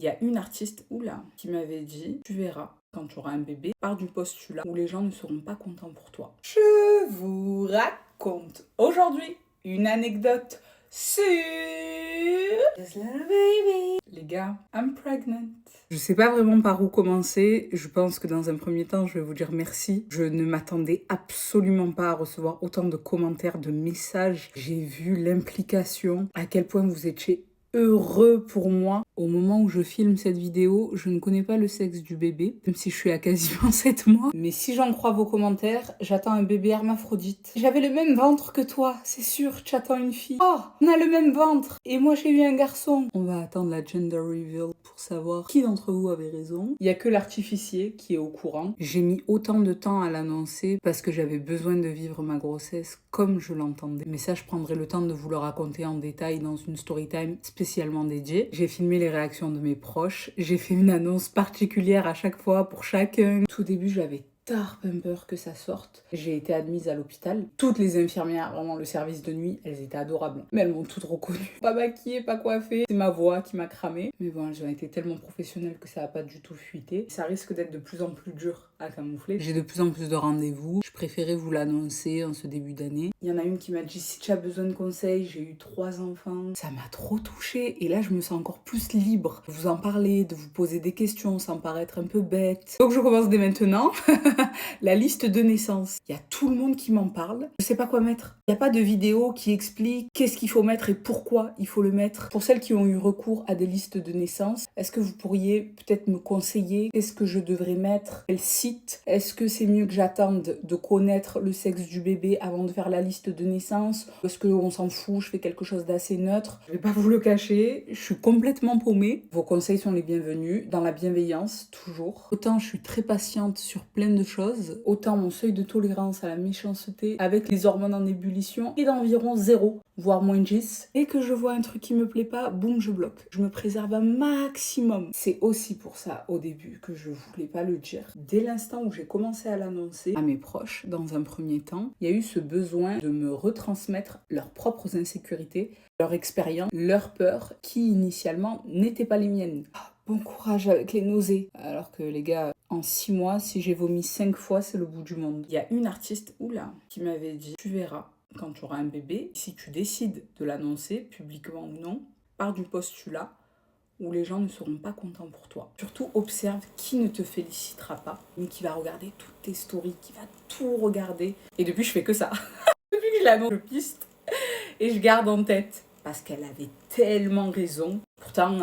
Il y a une artiste, oula, qui m'avait dit, tu verras, quand tu auras un bébé, pars du postulat où les gens ne seront pas contents pour toi. Je vous raconte aujourd'hui une anecdote sur Just Little Baby. Les gars, I'm pregnant. Je sais pas vraiment par où commencer. Je pense que dans un premier temps, je vais vous dire merci. Je ne m'attendais absolument pas à recevoir autant de commentaires, de messages. J'ai vu l'implication, à quel point vous étiez heureux pour moi. Au moment où je filme cette vidéo, je ne connais pas le sexe du bébé, même si je suis à quasiment 7 mois. Mais si j'en crois vos commentaires, j'attends un bébé hermaphrodite. J'avais le même ventre que toi, c'est sûr, tu attends une fille. Oh, on a le même ventre. Et moi j'ai eu un garçon. On va attendre la gender reveal pour savoir qui d'entre vous avait raison. Il y a que l'artificier qui est au courant. J'ai mis autant de temps à l'annoncer parce que j'avais besoin de vivre ma grossesse comme je l'entendais. Mais ça, je prendrai le temps de vous le raconter en détail dans une story time spécialement dédiée. J'ai filmé les réactions de mes proches. J'ai fait une annonce particulière à chaque fois pour chacun. Tout début, j'avais peur que ça sorte. J'ai été admise à l'hôpital. Toutes les infirmières, vraiment le service de nuit, elles étaient adorables. Mais elles m'ont toutes reconnue. Pas maquillée, pas coiffée. C'est ma voix qui m'a cramée. Mais bon, elles ont été tellement professionnelles que ça n'a pas du tout fuité. Ça risque d'être de plus en plus dur à camoufler. J'ai de plus en plus de rendez-vous. Je préférais vous l'annoncer en ce début d'année. Il y en a une qui m'a dit, si tu as besoin de conseils, j'ai eu 3 enfants. Ça m'a trop touchée. Et là, je me sens encore plus libre de vous en parler, de vous poser des questions sans paraître un peu bête. Donc je commence dès maintenant. La liste de naissance. Il y a tout le monde qui m'en parle. Je sais pas quoi mettre. Il n'y a pas de vidéo qui explique qu'est-ce qu'il faut mettre et pourquoi il faut le mettre. Pour celles qui ont eu recours à des listes de naissance, est-ce que vous pourriez peut-être me conseiller qu'est-ce que je devrais mettre? Quel site? Est-ce que c'est mieux que j'attende de connaître le sexe du bébé avant de faire la liste de naissance? Ou est-ce qu'on s'en fout? Je fais quelque chose d'assez neutre. Je vais pas vous le cacher. Je suis complètement paumée. Vos conseils sont les bienvenus. Dans la bienveillance, toujours. Autant je suis très patiente sur plein de choses, autant mon seuil de tolérance à la méchanceté avec les hormones en ébullition est d'environ 0, voire moins 10. Et que je vois un truc qui me plaît pas, boum, je bloque. Je me préserve un maximum. C'est aussi pour ça, au début, que je voulais pas le dire. Dès l'instant où j'ai commencé à l'annoncer à mes proches, dans un premier temps, il y a eu ce besoin de me retransmettre leurs propres insécurités, leur expérience, leurs peurs, qui initialement n'étaient pas les miennes. Bon courage avec les nausées. Alors que les gars, en 6 mois, si j'ai vomi 5 fois, c'est le bout du monde. Il y a une artiste, oula, qui m'avait dit, tu verras, quand tu auras un bébé, si tu décides de l'annoncer, publiquement ou non, pars du postulat où les gens ne seront pas contents pour toi. Surtout, observe qui ne te félicitera pas, mais qui va regarder toutes tes stories, qui va tout regarder. Et depuis, je fais que ça. Depuis que je l'annonce, je piste et je garde en tête. Parce qu'elle avait tellement raison. Pourtant,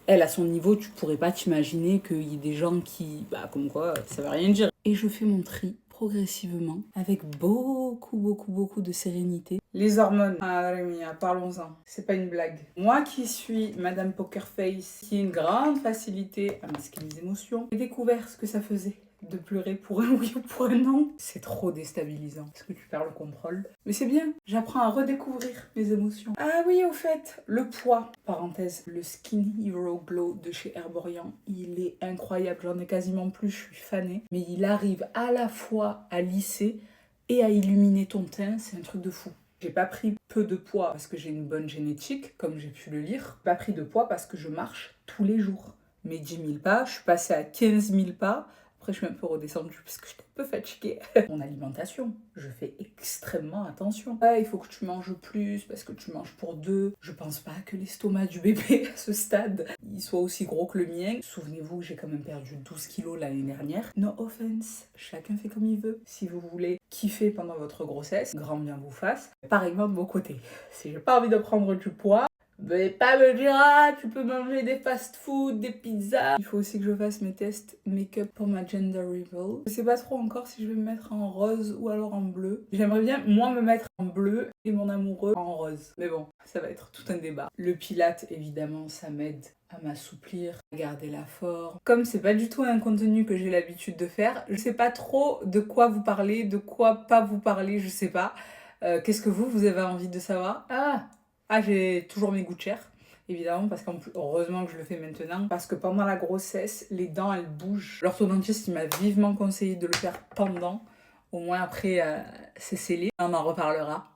elle, à son niveau, tu pourrais pas t'imaginer qu'il y ait des gens qui, comme quoi, ça veut rien dire. Et je fais mon tri progressivement, avec beaucoup de sérénité. Les hormones, ah Rémia, parlons-en, c'est pas une blague. Moi qui suis Madame Pokerface, qui a une grande facilité à masquer mes émotions, j'ai découvert ce que ça faisait de pleurer pour un oui ou pour un non. C'est trop déstabilisant, parce que tu perds le contrôle. Mais c'est bien, j'apprends à redécouvrir mes émotions. Ah oui, au fait, le poids, parenthèse, le Skin Hero Glow de chez Herborian, il est incroyable, j'en ai quasiment plus, je suis fanée. Mais il arrive à la fois à lisser et à illuminer ton teint, c'est un truc de fou. J'ai pas pris peu de poids parce que j'ai une bonne génétique, comme j'ai pu le lire. J'ai pas pris de poids parce que je marche tous les jours. Mes 10 000 pas, je suis passée à 15 000 pas. Après, je suis un peu redescendue parce que j'étais un peu fatiguée. Mon alimentation, je fais extrêmement attention. Ouais, il faut que tu manges plus parce que tu manges pour 2. Je pense pas que l'estomac du bébé à ce stade, il soit aussi gros que le mien. Souvenez-vous, j'ai quand même perdu 12 kilos l'année dernière. No offense, chacun fait comme il veut. Si vous voulez kiffer pendant votre grossesse, grand bien vous fasse. Pareillement de mon côté. Si j'ai pas envie de prendre du poids, mais pas me dire, ah, tu peux manger des fast-food, des pizzas. Il faut aussi que je fasse mes tests make-up pour ma gender reveal. Je sais pas trop encore si je vais me mettre en rose ou alors en bleu. J'aimerais bien, moi, me mettre en bleu et mon amoureux en rose. Mais bon, ça va être tout un débat. Le pilate, évidemment, ça m'aide à m'assouplir, à garder la forme. Comme c'est pas du tout un contenu que j'ai l'habitude de faire, je sais pas trop de quoi vous parler, de quoi pas vous parler, je sais pas. Qu'est-ce que vous avez envie de savoir? Ah, j'ai toujours mes goûts de chair, évidemment, parce qu'en plus, heureusement que je le fais maintenant, parce que pendant la grossesse, les dents, elles bougent. L'orthodontiste, il m'a vivement conseillé de le faire pendant, au moins après, c'est scellé. On en reparlera.